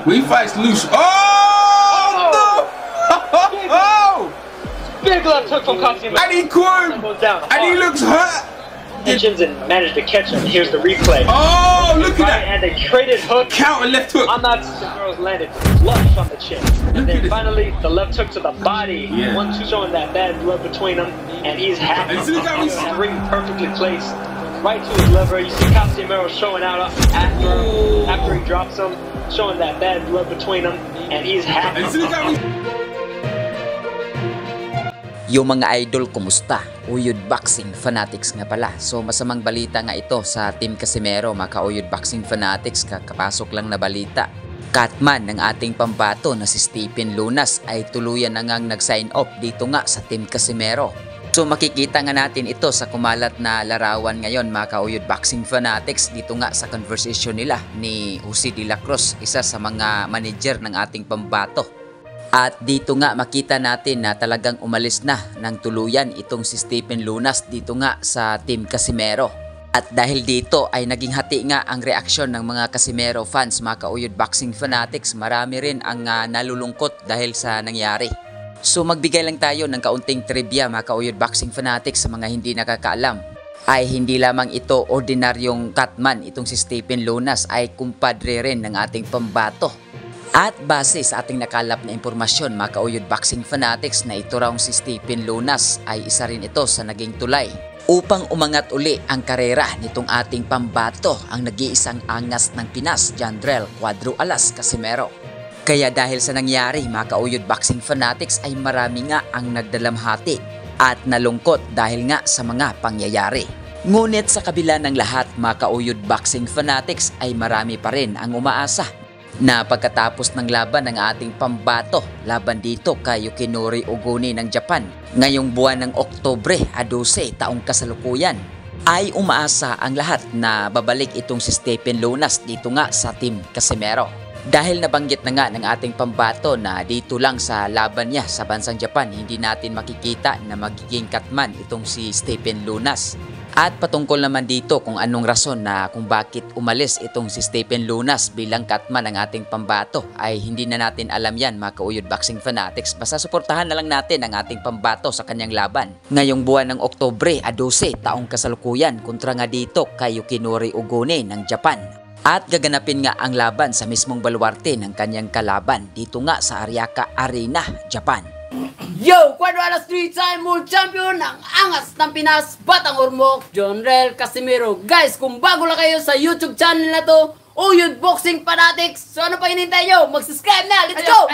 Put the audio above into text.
We fights loose. Oh no! Oh! Big left hook from Cosimo. And he caught him. Goes down And he hard. looks hurt. Tensions and managed to catch him. Here's the replay. Oh, look at Right, that. and a traded hook. Counter left hook. On that, the girls landed flush on the chin. And Look at then it. finally, the left hook to the body. Yeah. 1-2 showing that bad blood between them. And he's happy. And look how he's- Ring perfectly placed. Right to his liver. You see Casimiro showing out after he drops him. Showing that bad blood between them. And he's happy. And look how he's... Yung mga idol, kumusta? Uyod Boxing Fanatics nga pala. So masamang balita nga ito sa Team Casimero, mga Uyod Boxing Fanatics, kakapasok lang na balita. Catman ng ating pambato na si Stephen Lunas ay tuluyan na ngang nag-sign off dito nga sa Team Casimero. So makikita nga natin ito sa kumalat na larawan ngayon, mga Uyod Boxing Fanatics, dito nga sa conversation nila ni Jose De La Cruz, isa sa mga manager ng ating pambato. At dito nga makita natin na talagang umalis na ng tuluyan itong si Stephen Lunas dito nga sa Team Casimero. At dahil dito ay naging hati nga ang reaksyon ng mga Casimero fans, mga Uyod Boxing Fanatics. Marami rin ang nalulungkot dahil sa nangyari. So magbigay lang tayo ng kaunting trivia, mga Uyod Boxing Fanatics, sa mga hindi nakakaalam. Ay hindi lamang ito ordinaryong catman, itong si Stephen Lunas ay kumpadre rin ng ating pambato. At base sa ating nakalap na impormasyon, mga Uyod Boxing Fanatics, na ito raw si Stephen Lunas ay isa rin ito sa naging tulay upang umangat uli ang karera nitong ating pambato, ang nag-iisang angas ng Pinas, Jandrel Cuadro Alas Casimero. Kaya dahil sa nangyari, mga Uyod Boxing Fanatics, ay marami nga ang nagdalamhati at nalungkot dahil nga sa mga pangyayari. Ngunit sa kabila ng lahat, mga Uyod Boxing Fanatics, ay marami pa rin ang umaasa na pagkatapos ng laban ng ating pambato laban dito kay Yukinori Oguni ng Japan ngayong buwan ng Oktubre 12 taong kasalukuyan, ay umaasa ang lahat na babalik itong si Stephen Lunas dito nga sa Team Casimero. Dahil nabanggit na nga ng ating pambato na dito lang sa laban niya sa bansang Japan, hindi natin makikita na magiging catman itong si Stephen Lunas. At patungkol naman dito kung anong rason na kung bakit umalis itong si Stephen Lunas bilang catman ng ating pambato, ay hindi na natin alam yan, mga Uyod Boxing Fanatics. Basta suportahan na lang natin ang ating pambato sa kanyang laban ngayong buwan ng Oktubre 12 taong kasalukuyan kontra nga dito kay Yukinori Oguni ng Japan. At gaganapin nga ang laban sa mismong baluarte ng kanyang kalaban dito nga sa Ariake Arena, Japan. Yo! Cuadro Alas 3-time world champion ng angas ng Pinas, Batang Ormoc, Jandrel Casimero. Guys, kung bago lang kayo sa YouTube channel na to, Uyod Boxing Fanatics, so ano pa hinintay nyo? Mag-subscribe na! Let's go!